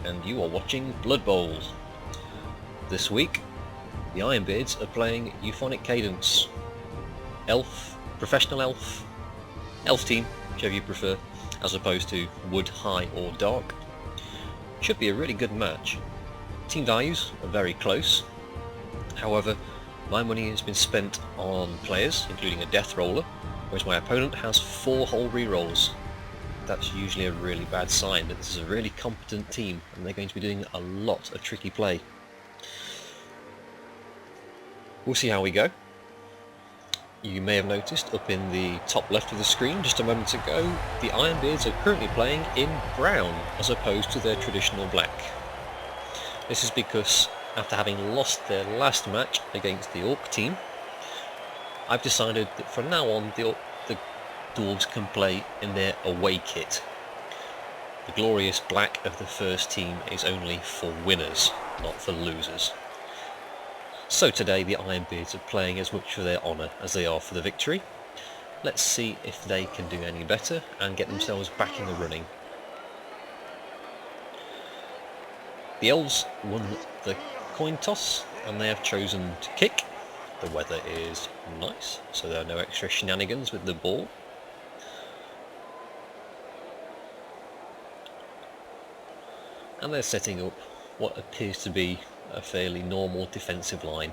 and you are watching Blood Bowl. This week, the Ironbeards are playing Euphonic Cadence. Elf, professional elf, elf team, whichever you prefer, as opposed to wood, high or dark. Should be a really good match. Team values are very close. However, my money has been spent on players, including a death roller, whereas my opponent has 4 whole rerolls. That's usually a really bad sign that this is a really competent team and they're going to be doing a lot of tricky play. We'll see how we go. You may have noticed up in the top left of the screen just a moment ago, the Ironbeards are currently playing in brown as opposed to their traditional black. This is because after having lost their last match against the Orc team, I've decided that from now on the Dwarves can play in their away kit. The glorious black of the first team is only for winners, not for losers. So today the Ironbeards are playing as much for their honour as they are for the victory. Let's see if they can do any better and get themselves back in the running. The Elves won the coin toss and they have chosen to kick. The weather is nice, so there are no extra shenanigans with the ball. And they're setting up what appears to be a fairly normal defensive line.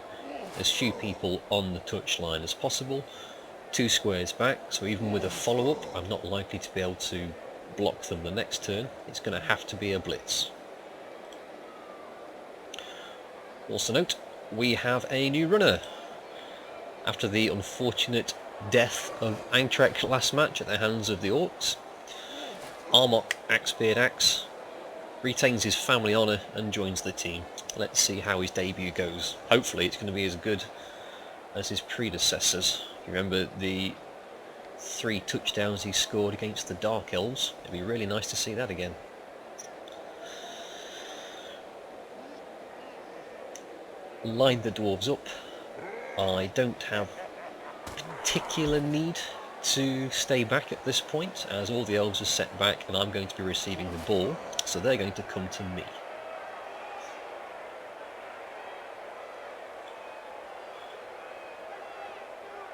As few people on the touchline as possible, 2 squares back, so even with a follow-up I'm not likely to be able to block them the next turn. It's going to have to be a blitz. Also note, we have a new runner. After the unfortunate death of Angtrek last match at the hands of the Orcs, Armok Axebeard Axe retains his family honour and joins the team. Let's see how his debut goes. Hopefully it's going to be as good as his predecessors. Remember the 3 touchdowns he scored against the Dark Elves? It'd be really nice to see that again. Line the Dwarves up. I don't have particular need to stay back at this point, as all the Elves are set back and I'm going to be receiving the ball, so they're going to come to me.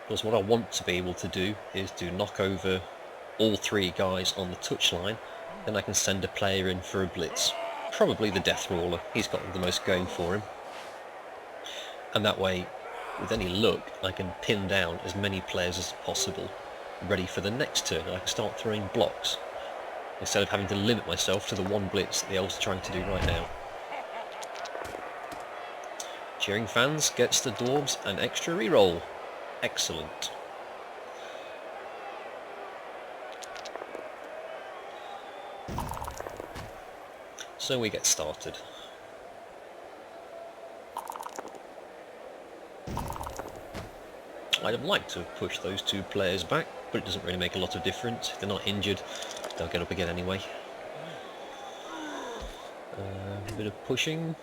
Because what I want to be able to do is to knock over all 3 guys on the touchline, then I can send a player in for a blitz. Probably the death roller, he's got the most going for him. And that way, with any luck, I can pin down as many players as possible, ready for the next turn. I can start throwing blocks, instead of having to limit myself to the 1 blitz that the Elves are trying to do right now. Cheering fans gets the Dwarves an extra reroll. Excellent. So we get started. I'd like to push those 2 players back, but it doesn't really make a lot of difference. If they're not injured, they'll get up again anyway. A bit of pushing.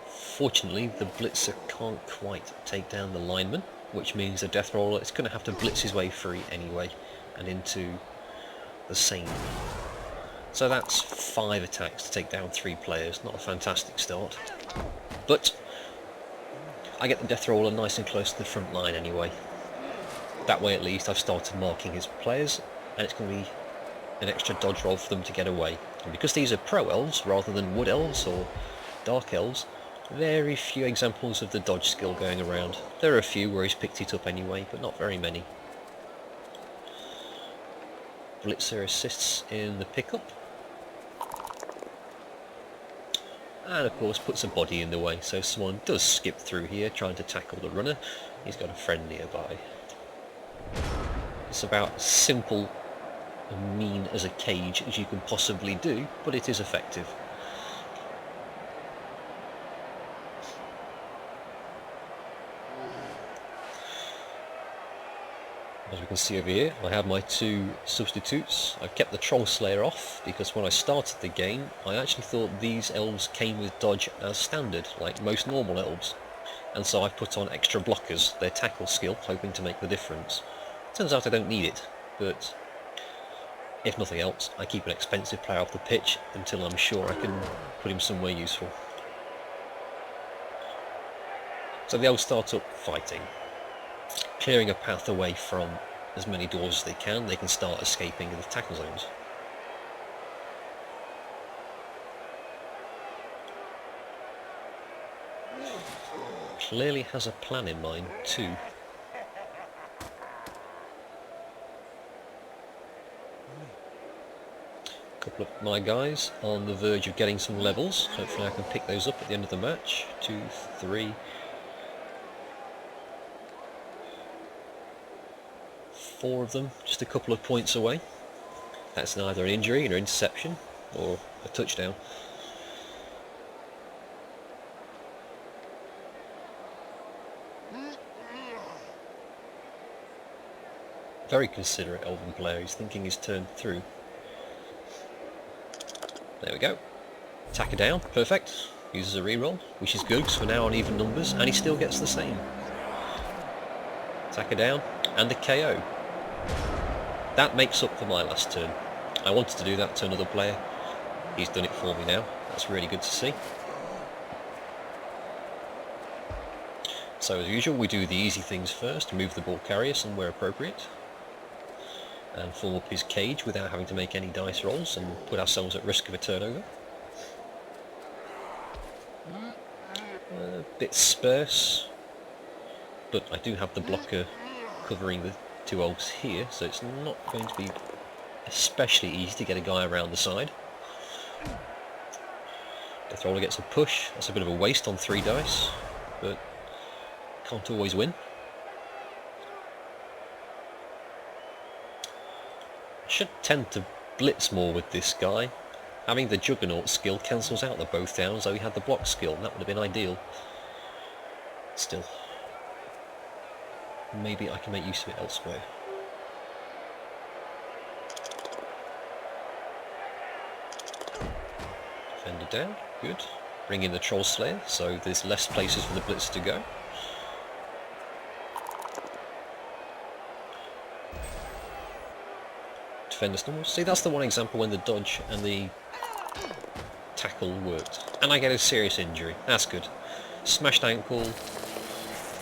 Fortunately, the blitzer can't quite take down the lineman, which means the death roller is going to have to blitz his way free anyway, and into the same. So that's 5 attacks to take down 3 players. Not a fantastic start, but I get the death roller nice and close to the front line anyway. That way at least I've started marking his players, and it's going to be an extra dodge roll for them to get away. And because these are pro elves rather than wood elves or dark elves, very few examples of the dodge skill going around. There are a few where he's picked it up anyway, but not very many. Blitzer assists in the pickup. And of course puts a body in the way, so someone does skip through here trying to tackle the runner. He's got a friend nearby. It's about as simple and mean as a cage as you can possibly do, but it is effective. As we can see over here, I have my 2 substitutes. I've kept the Troll Slayer off because when I started the game I actually thought these elves came with dodge as standard, like most normal elves, and so I've put on extra blockers, their tackle skill, hoping to make the difference. Turns out I don't need it, but If nothing else, I keep an expensive player off the pitch until I'm sure I can put him somewhere useful. So the Elves start up fighting, clearing a path away from as many Dwarves as they can start escaping the tackle zones. Clearly has a plan in mind too. A couple of my guys on the verge of getting some levels. Hopefully I can pick those up at the end of the match. 2, 3, 4 of them, just a couple of points away. That's neither an injury, an interception, or a touchdown. Very considerate Elven player, he's thinking his turn through. There we go. Tacker down, perfect. Uses a reroll, which is good because we're now on even numbers, and he still gets the same. Tacker down, and the KO. That makes up for my last turn. I wanted to do that to another player. He's done it for me now. That's really good to see. So as usual, we do the easy things first, move the ball carrier somewhere appropriate, and form up his cage without having to make any dice rolls and put ourselves at risk of a turnover. A bit sparse, but I do have the blocker covering the 2 Elves here, so it's not going to be especially easy to get a guy around the side. Death Roller gets a push. That's a bit of a waste on 3 dice, but can't always win. I should tend to blitz more with this guy. Having the Juggernaut skill cancels out the both down, so he had the block skill, and that would have been ideal. Still, maybe I can make use of it elsewhere. Defender down, good. Bring in the Troll Slayer, so there's less places for the blitz to go. Defender stumble. See, that's the one example when the dodge and the tackle worked. And I get a serious injury. That's good. Smashed ankle.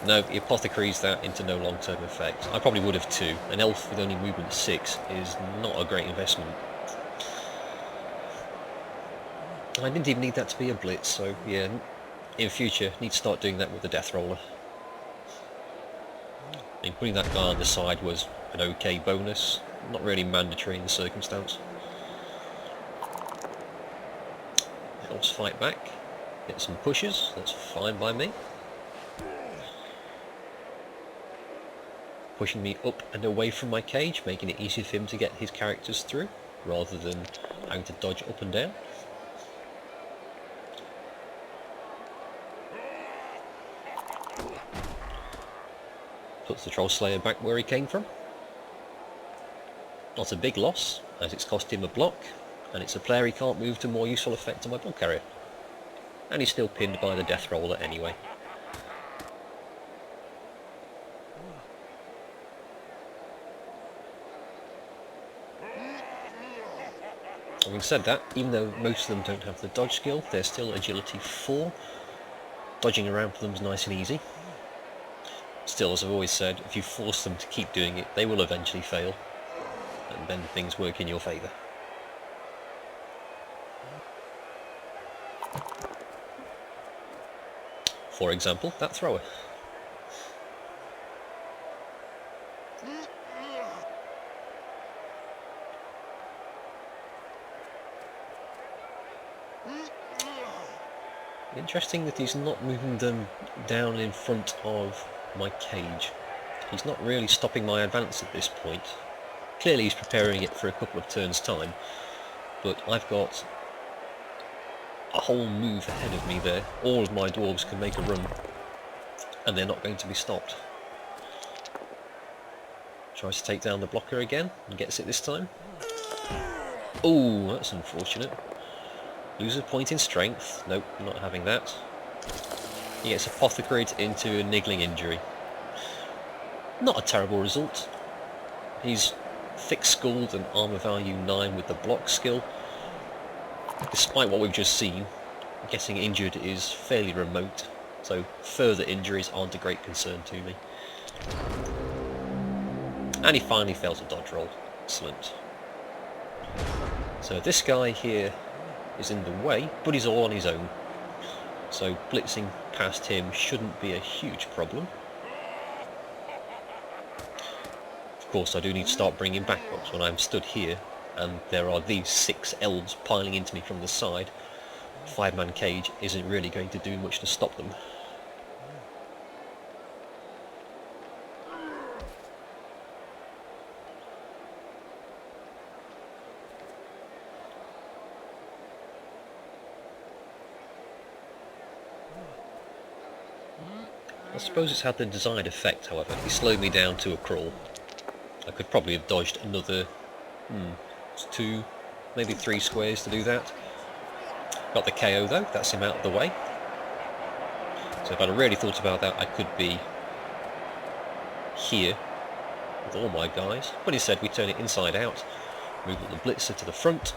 No, he apothecaries that into no long-term effect. I probably would have too. An elf with only movement 6 is not a great investment. I didn't even need that to be a blitz, so yeah, in future, need to start doing that with the Death Roller. I mean, putting that guy on the side was an okay bonus, not really mandatory in the circumstance. Helps fight back, get some pushes, that's fine by me. Pushing me up and away from my cage, making it easier for him to get his characters through, rather than having to dodge up and down. Puts the Troll Slayer back where he came from. Not a big loss, as it's cost him a block, and it's a player he can't move to more useful effect on my ball carrier. And he's still pinned by the Death Roller anyway. Having said that, even though most of them don't have the dodge skill, they're still agility 4. Dodging around for them is nice and easy. Still, as I've always said, if you force them to keep doing it, they will eventually fail, and then things work in your favour. For example, that thrower. Interesting that he's not moving them down in front of my cage. He's not really stopping my advance at this point. Clearly he's preparing it for a couple of turns' time, but I've got a whole move ahead of me there. All of my Dwarves can make a run, and they're not going to be stopped. Tries to take down the blocker again, and gets it this time. Oh, that's unfortunate. Loses a point in strength. Nope, not having that. He gets apothecaried into a niggling injury. Not a terrible result. He's thick-skulled and armour value 9 with the block skill. Despite what we've just seen, getting injured is fairly remote, so further injuries aren't a great concern to me. And he finally fails a dodge roll. Excellent. So this guy here is in the way, but he's all on his own. So blitzing past him shouldn't be a huge problem. Of course, I do need to start bringing backups when I'm stood here, and there are these 6 elves piling into me from the side. 5-man cage isn't really going to do much to stop them. I suppose it's had the desired effect, however. He slowed me down to a crawl. I could probably have dodged another 2, maybe 3 squares to do that. Got the KO though, that's him out of the way. So if I'd really thought about that, I could be here with all my guys. But instead we turn it inside out, move the blitzer to the front,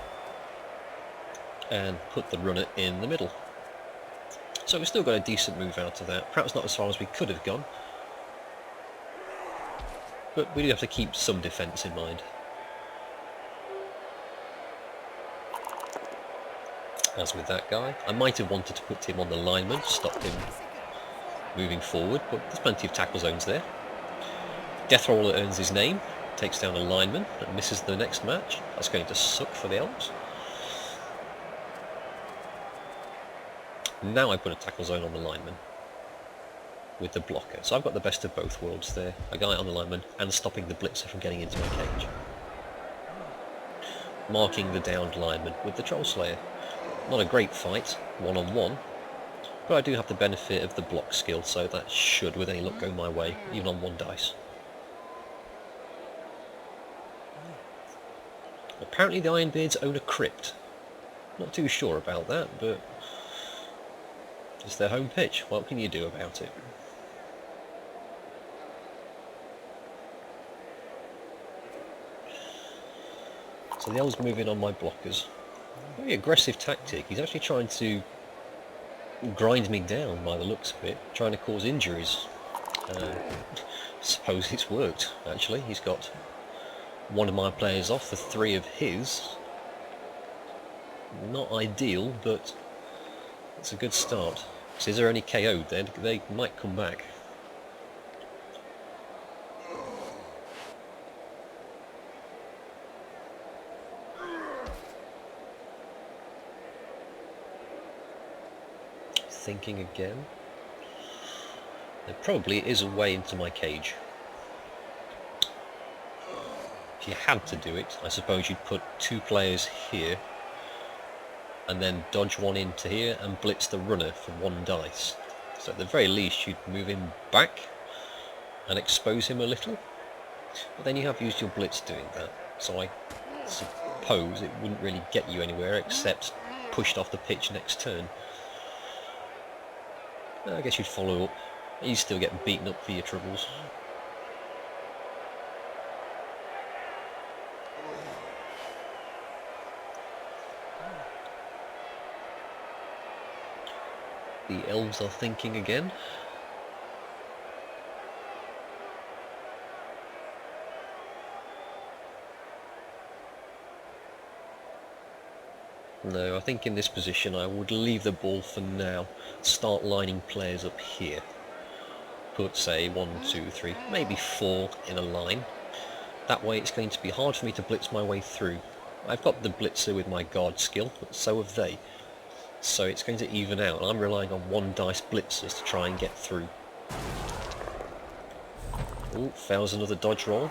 and put the runner in the middle. So we've still got a decent move out of that. Perhaps not as far as we could have gone, but we do have to keep some defence in mind. As with that guy, I might have wanted to put him on the lineman to stop him moving forward, but there's plenty of tackle zones there. Death Roller earns his name, takes down a lineman and misses the next match. That's going to suck for the Elves. Now I put a tackle zone on the lineman with the blocker. So I've got the best of both worlds there. A guy on the lineman and stopping the blitzer from getting into my cage. Marking the downed lineman with the Troll Slayer. Not a great fight, one-on-one, but I do have the benefit of the block skill, so that should, with any luck, go my way, even on 1 dice. Apparently the Ironbeards own a crypt. Not too sure about that, but it's their home pitch. What can you do about it? So the Elves move in on my blockers. Very aggressive tactic. He's actually trying to grind me down by the looks of it, trying to cause injuries. Suppose it's worked, actually. He's got one of my players off for 3 of his. Not ideal, but it's a good start. So is there any KO'd then? They might come back. Thinking again. There probably is a way into my cage. If you had to do it, I suppose you'd put 2 players here and then dodge one into here and blitz the runner for 1 dice. So at the very least you'd move him back and expose him a little, but then you have used your blitz doing that, so I suppose it wouldn't really get you anywhere except pushed off the pitch next turn. I guess you'd follow up. You still get beaten up for your troubles. The Elves are thinking again. No, I think in this position I would leave the ball for now. Start lining players up here. Put, say, 1, 2, 3, maybe 4 in a line. That way it's going to be hard for me to blitz my way through. I've got the blitzer with my guard skill, but so have they. So it's going to even out. I'm relying on 1 dice blitzers to try and get through. Ooh, fails another dodge roll.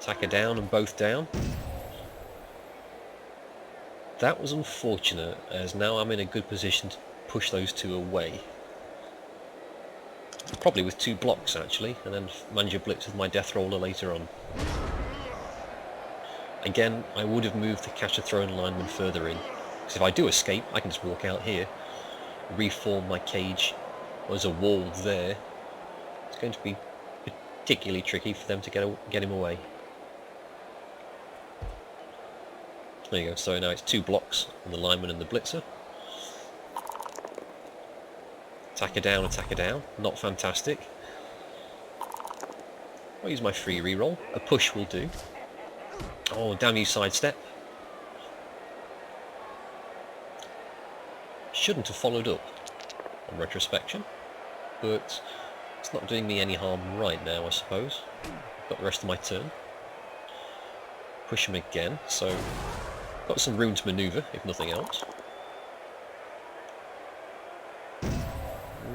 Attacker down and both down. That was unfortunate, as now I'm in a good position to push those 2 away. Probably with 2 blocks actually, and then manage a blitz with my death roller later on. Again, I would have moved the catch a thrown lineman further in, because if I do escape, I can just walk out here, reform my cage as a wall there. It's going to be particularly tricky for them to get him away. There you go, so now it's 2 blocks on the lineman and the blitzer. Attacker down, not fantastic. I'll use my free reroll. A push will do. Oh, damn you, sidestep. Shouldn't have followed up on retrospection, but it's not doing me any harm right now, I suppose. Got the rest of my turn. Push him again, so got some room to manoeuvre, if nothing else.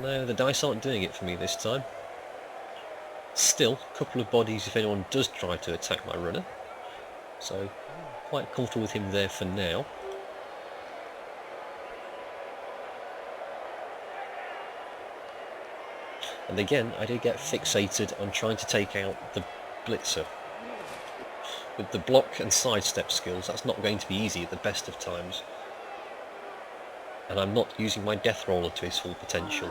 No, the dice aren't doing it for me this time. Still, a couple of bodies if anyone does try to attack my runner. So, quite comfortable with him there for now. And again, I did get fixated on trying to take out the blitzer. With the block and sidestep skills, that's not going to be easy at the best of times. And I'm not using my death roller to his full potential.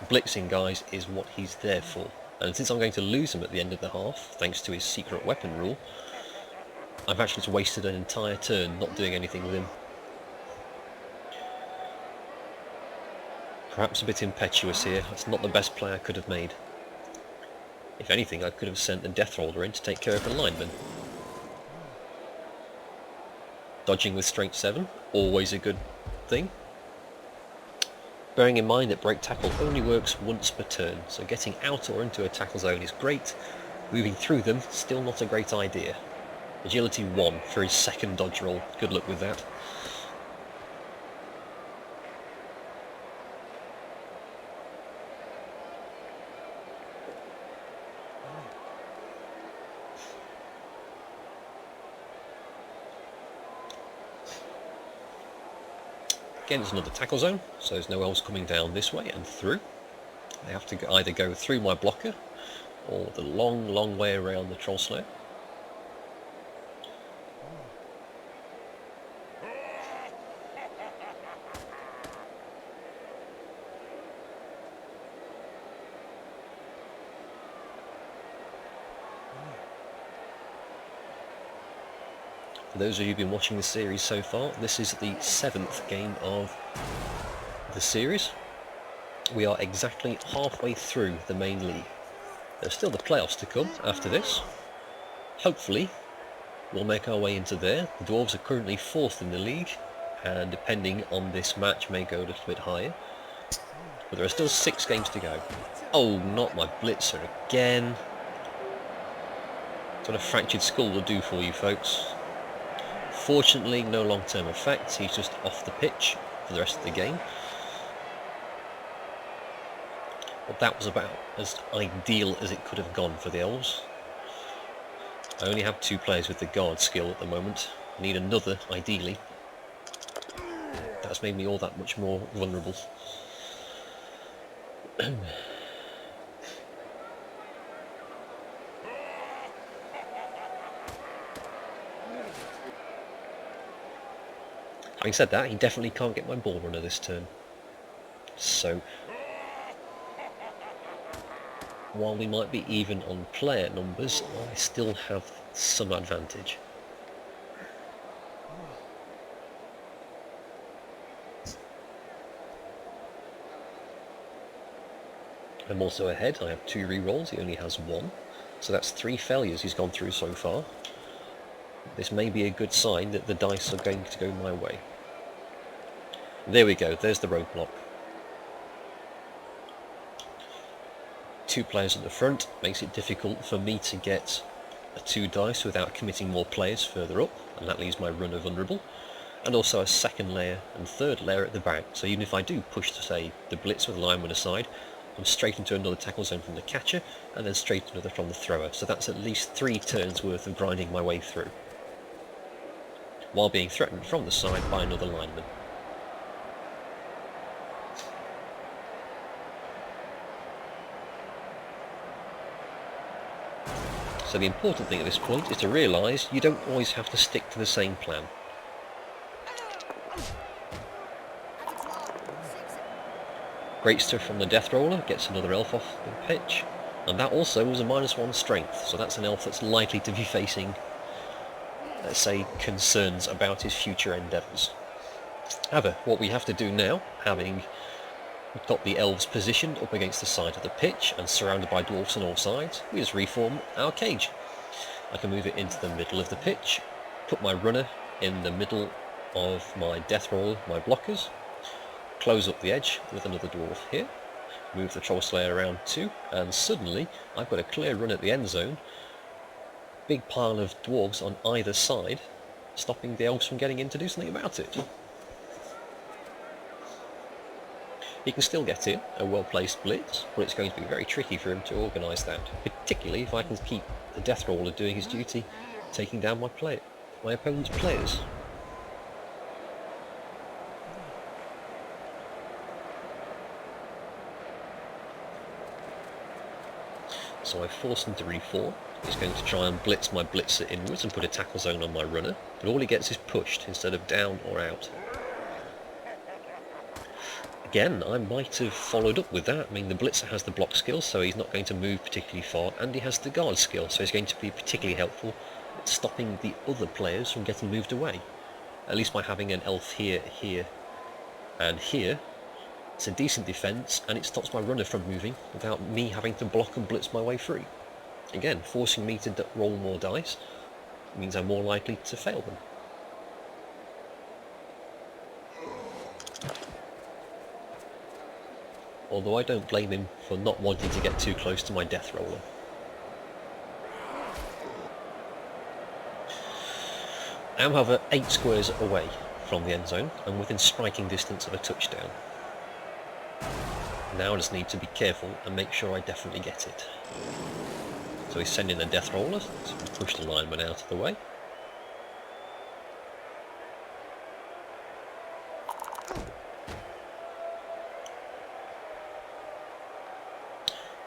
Blitzing, guys, is what he's there for. And since I'm going to lose him at the end of the half, thanks to his secret weapon rule, I've actually just wasted an entire turn not doing anything with him. Perhaps a bit impetuous here. That's not the best play I could have made. If anything, I could have sent the death roller in to take care of the lineman. Dodging with strength 7, always a good thing. Bearing in mind that break tackle only works once per turn, so getting out or into a tackle zone is great. Moving through them, still not a great idea. Agility 1 for his second dodge roll. Good luck with that. Again, it's another tackle zone, so there's no elves coming down this way and through. They have to either go through my blocker or the long, long way around the troll slayer. For those of you who've been watching the series so far, this is the 7th game of the series. We are exactly halfway through the main league. There's still the playoffs to come after this. Hopefully, we'll make our way into there. The Dwarves are currently 4th in the league, and depending on this match, may go a little bit higher. But there are still 6 games to go. Oh, not my blitzer again. That's what a fractured skull will do for you, folks. Fortunately, no long-term effects. He's just off the pitch for the rest of the game. But that was about as ideal as it could have gone for the Elves. I only have 2 players with the guard skill at the moment. I need another, ideally. That's made me all that much more vulnerable. Having said that, he definitely can't get my ball runner this turn. So, while we might be even on player numbers, I still have some advantage. I'm also ahead. I have 2 rerolls, he only has 1. So that's 3 failures he's gone through so far. This may be a good sign that the dice are going to go my way. There we go, there's the roadblock. 2 players at the front makes it difficult for me to get a 2 dice without committing more players further up, and that leaves my runner vulnerable. And also a 2nd layer and 3rd layer at the back, so even if I do push to, say, the blitz with the lineman aside, I'm straight into another tackle zone from the catcher, and then straight another from the thrower. So that's at least 3 turns worth of grinding my way through, while being threatened from the side by another lineman. So the important thing at this point is to realise you don't always have to stick to the same plan. Great stuff from the Death Roller, gets another elf off the pitch, and that also was a -1 strength, so that's an elf that's likely to be facing let's say, concerns about his future endeavours. However, what we have to do now, having got the elves positioned up against the side of the pitch and surrounded by dwarfs on all sides, we just reform our cage. I can move it into the middle of the pitch, put my runner in the middle of my death roll, my blockers, close up the edge with another dwarf here, move the troll slayer around too, and suddenly I've got a clear run at the end zone, big pile of dwarves on either side, stopping the elves from getting in to do something about it. He can still get in a well-placed blitz, but it's going to be very tricky for him to organise that, particularly if I can keep the death roller doing his duty, taking down my opponent's players. So I force him to reform. He's going to try and blitz my blitzer inwards and put a tackle zone on my runner, but all he gets is pushed instead of down or out. Again, I might have followed up with that. I mean, the blitzer has the block skill, so he's not going to move particularly far, and he has the guard skill, so he's going to be particularly helpful at stopping the other players from getting moved away. At least by having an elf here, here, and here, it's a decent defence, and it stops my runner from moving without me having to block and blitz my way through. Again, forcing me to roll more dice means I'm more likely to fail them. Although I don't blame him for not wanting to get too close to my death roller. I am, however, 8 squares away from the end zone and within striking distance of a touchdown. Now I just need to be careful and make sure I definitely get it. So he's sending the death roller to push the lineman out of the way.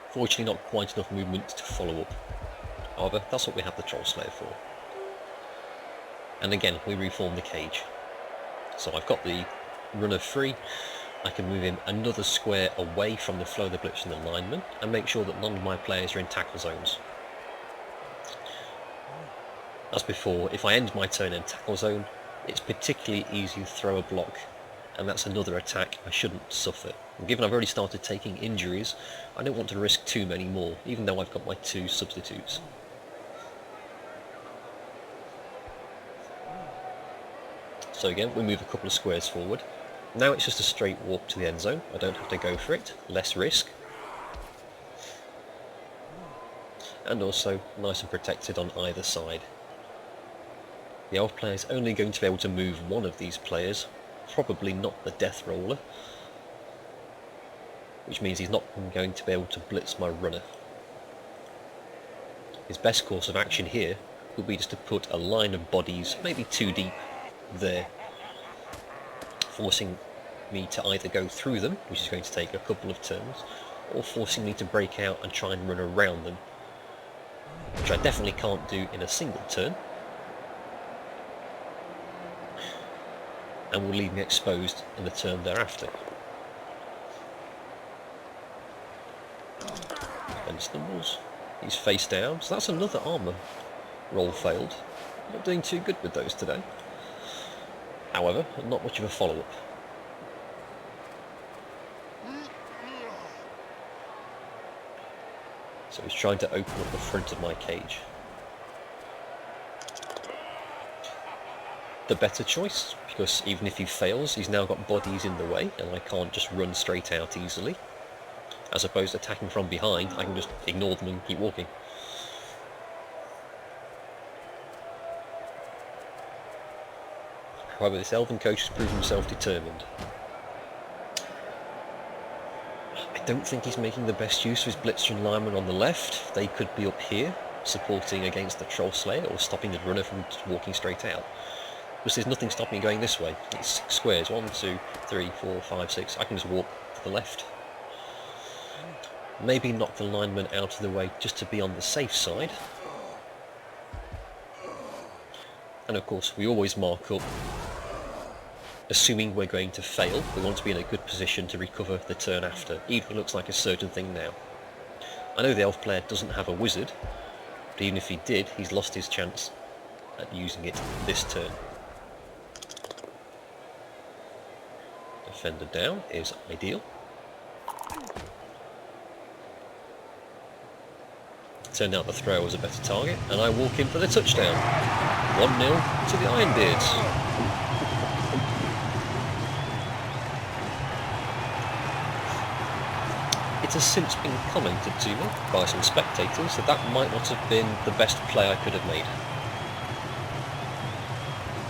Fortunately, not quite enough movement to follow up. However, that's what we have the troll slayer for. And again, we reform the cage. So I've got the runner free. I can move him another square away from the flow of the blitz and the lineman and make sure that none of my players are in tackle zones. As before, if I end my turn in tackle zone, it's particularly easy to throw a block, and that's another attack I shouldn't suffer. And given I've already started taking injuries, I don't want to risk too many more, even though I've got my 2 substitutes. So again, we move a couple of squares forward. Now it's just a straight walk to the end zone. I don't have to go for it, less risk. And also nice and protected on either side. The elf player is only going to be able to move one of these players, probably not the death roller, which means he's not going to be able to blitz my runner. His best course of action here would be just to put a line of bodies, maybe 2 deep, there, forcing me to either go through them, which is going to take a couple of turns, or forcing me to break out and try and run around them, which I definitely can't do in a single turn, and will leave me exposed in the turn thereafter. And stumbles. He's face down, so that's another armour roll failed. Not doing too good with those today. However, not much of a follow-up. So he's trying to open up the front of my cage. The better choice, because even if he fails, he's now got bodies in the way, and I can't just run straight out easily. As opposed to attacking from behind, I can just ignore them and keep walking. However, this elven coach has proven himself determined. I don't think he's making the best use of his blitzer and lineman on the left. They could be up here, supporting against the troll slayer or stopping the runner from walking straight out. Because there's nothing stopping me going this way. It's 6 squares, 1, 2, 3, 4, 5, 6. I can just walk to the left. Maybe knock the lineman out of the way just to be on the safe side. And of course, we always mark up, assuming we're going to fail. We want to be in a good position to recover the turn after, even if it looks like a certain thing now. I know the elf player doesn't have a wizard, but even if he did, he's lost his chance at using it this turn. Defender down is ideal. Turned out the thrower was a better target, and I walk in for the touchdown. 1-0 to the Ironbeards. It has since been commented to me by some spectators that that might not have been the best play I could have made,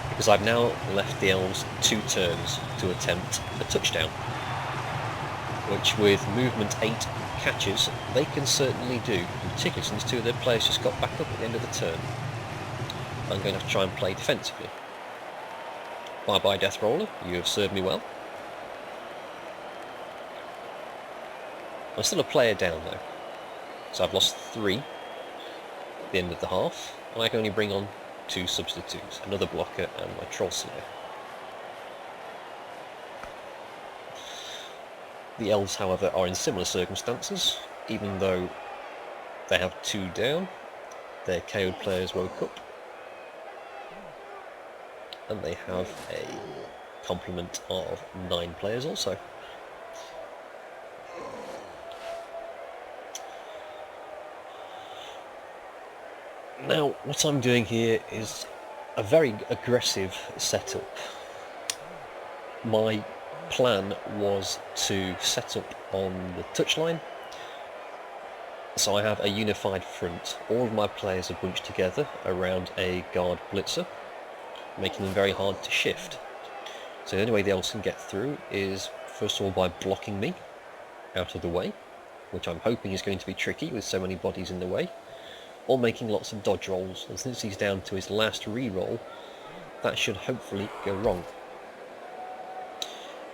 because I've now left the Elves 2 turns to attempt a touchdown, which with movement 8 catches they can certainly do, particularly since 2 of their players just got back up at the end of the turn. I'm going to have to try and play defensively. Bye bye Death Roller, you have served me well. I'm still a player down though, so I've lost 3 at the end of the half, and I can only bring on 2 substitutes, another blocker and my Troll Slayer. The Elves, however, are in similar circumstances. Even though they have 2 down, their KO'd players woke up, and they have a complement of 9 players also. Now, what I'm doing here is a very aggressive setup. My plan was to set up on the touchline, so I have a unified front. All of my players are bunched together around a guard blitzer, making them very hard to shift. So the only way the Elves can get through is, first of all, by blocking me out of the way, which I'm hoping is going to be tricky with so many bodies in the way, or making lots of dodge rolls, and since he's down to his last re-roll, that should hopefully go wrong.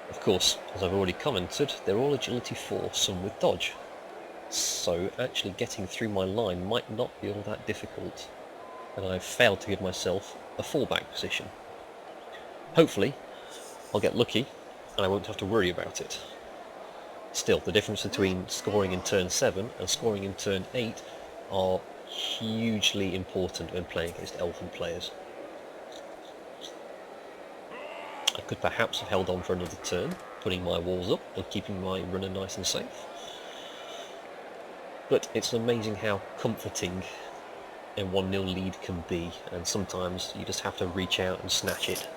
Of course, as I've already commented, they're all agility 4, some with dodge, so actually getting through my line might not be all that difficult, and I've failed to give myself a fallback position. Hopefully I'll get lucky and I won't have to worry about it. Still, the difference between scoring in turn 7 and scoring in turn 8 are hugely important when playing against elven players. I could perhaps have held on for another turn, putting my walls up and keeping my runner nice and safe. But it's amazing how comforting a 1-0 lead can be, and sometimes you just have to reach out and snatch it.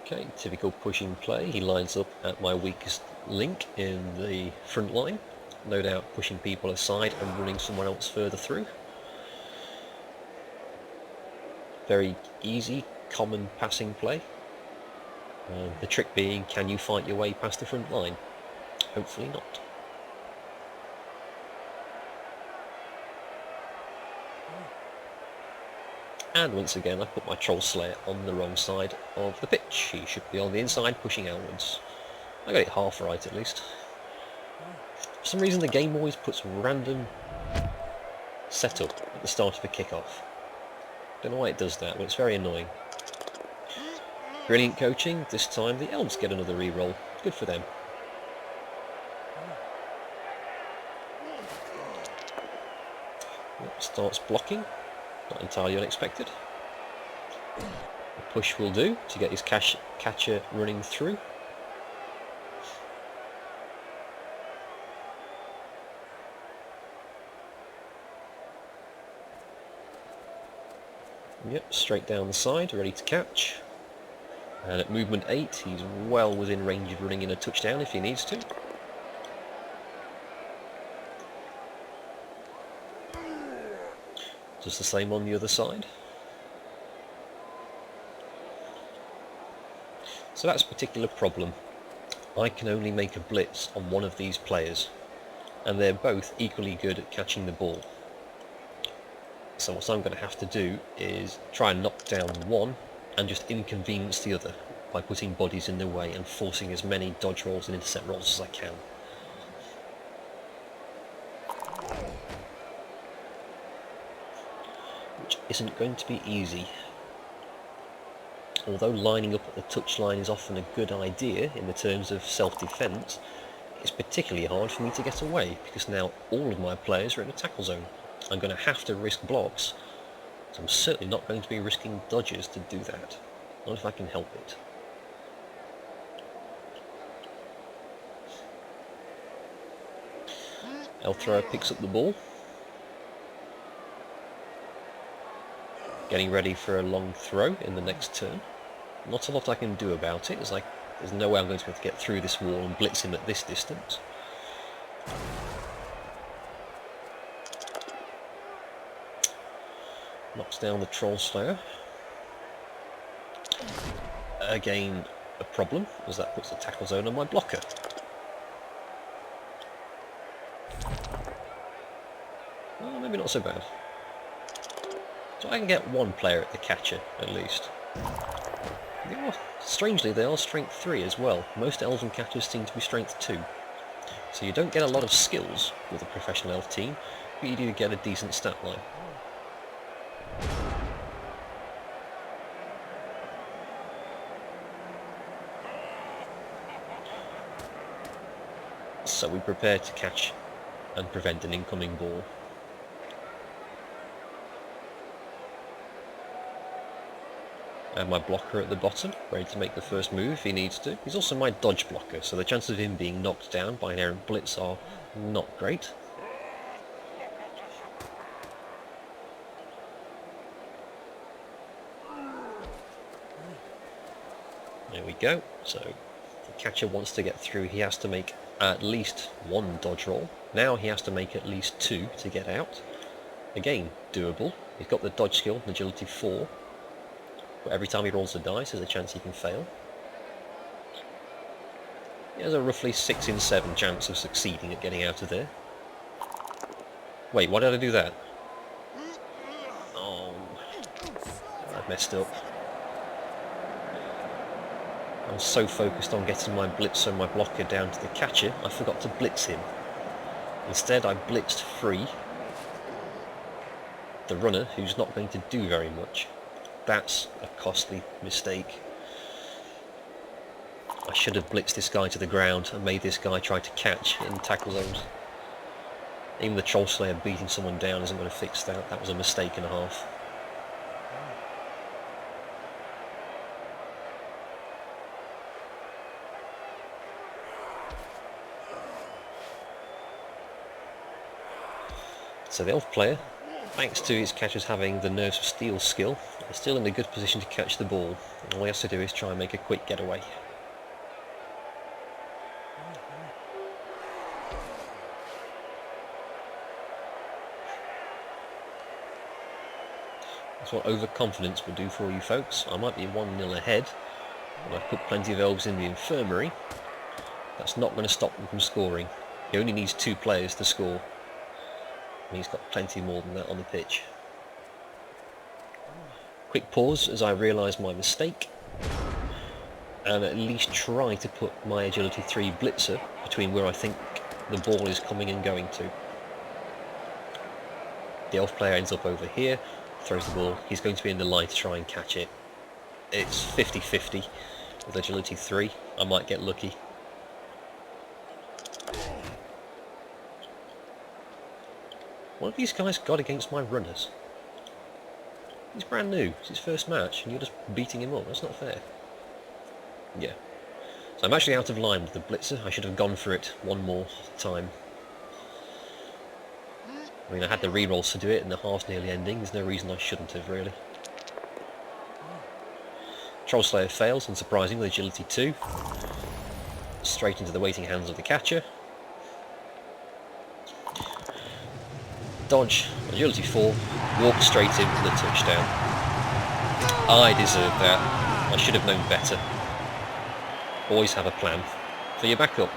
Okay, typical pushing play. He lines up at my weakest link in the front line, no doubt pushing people aside and running someone else further through. Very easy, common passing play. The trick being, can you fight your way past the front line? Hopefully not. And once again I put my Troll Slayer on the wrong side of the pitch. He should be on the inside pushing outwards. I got it half right at least. For some reason the game always puts random setup at the start of a kickoff. Don't know why it does that, but it's very annoying. Brilliant coaching. This time the Elves get another re-roll. Good for them. Starts blocking. Not entirely unexpected. A push will do to get his catcher running through. Yep, straight down the side, ready to catch. And at movement 8, he's well within range of running in a touchdown if he needs to. Just the same on the other side. So that's a particular problem. I can only make a blitz on one of these players, and they're both equally good at catching the ball. So what I'm going to have to do is try and knock down one and just inconvenience the other by putting bodies in the way and forcing as many dodge rolls and intercept rolls as I can. Which isn't going to be easy. Although lining up at the touchline is often a good idea in the terms of self-defense, it's particularly hard for me to get away, because now all of my players are in a tackle zone. I'm going to have to risk blocks, so I'm certainly not going to be risking dodges to do that. Not if I can help it. Elf thrower picks up the ball. Getting ready for a long throw in the next turn. Not a lot I can do about it, as there's no way I'm going to be able to get through this wall and blitz him at this distance. Knocks down the Troll Slayer. Again, a problem, as that puts the tackle zone on my blocker. Well, maybe not so bad. So I can get one player at the catcher, at least. Strangely, they are strength 3 as well. Most elven catchers seem to be strength 2. So you don't get a lot of skills with a professional elf team, but you do get a decent stat line. So we prepare to catch and prevent an incoming ball. And my blocker at the bottom, ready to make the first move if he needs to. He's also my dodge blocker, so the chances of him being knocked down by an errant blitz are not great. There we go. So the catcher wants to get through, he has to make at least one dodge roll. Now he has to make at least 2 to get out. Again, doable. He's got the dodge skill, agility 4. But every time he rolls the dice, there's a chance he can fail. He has a roughly 6 in 7 chance of succeeding at getting out of there. Wait, why did I do that? Oh, I messed up. I was so focused on getting my blitzer and my blocker down to the catcher, I forgot to blitz him. Instead, I blitzed free the runner, who's not going to do very much. That's a costly mistake. I should have blitzed this guy to the ground and made this guy try to catch in tackle zones. Even the Troll Slayer beating someone down isn't going to fix that. That was a mistake and a half. So the elf player, thanks to his catchers having the Nerves of Steel skill, is still in a good position to catch the ball. All he has to do is try and make a quick getaway. That's what overconfidence will do for you folks. I might be 1-0 ahead, but I've put plenty of elves in the infirmary. That's not going to stop them from scoring. He only needs 2 players to score. And he's got plenty more than that on the pitch. Quick pause as I realise my mistake, and at least try to put my agility 3 blitzer between where I think the ball is coming and going to. The elf player ends up over here, throws the ball. He's going to be in the line to try and catch it. It's 50-50 with agility 3. I might get lucky. What have these guys got against my runners? He's brand new, it's his first match, and you're just beating him up. That's not fair. Yeah. So I'm actually out of line with the blitzer. I should have gone for it one more time. I mean, I had the rerolls to do it, and the half's nearly ending. There's no reason I shouldn't have, really. Troll Slayer fails, unsurprising, with agility 2. Straight into the waiting hands of the catcher. Dodge, agility 4, walk straight in for the touchdown. I deserve that. I should have known better. Always have a plan for your backup.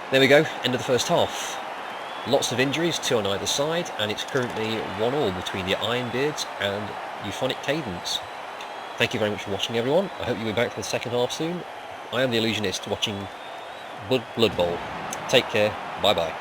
There we go, end of the first half. Lots of injuries, 2 on either side, and it's currently 1-1 between the Ironbeards and Euphonic Cadence. Thank you very much for watching, everyone. I hope you'll be back for the second half soon. I am the Illusionist, watching Blood Bowl. Take care, bye bye.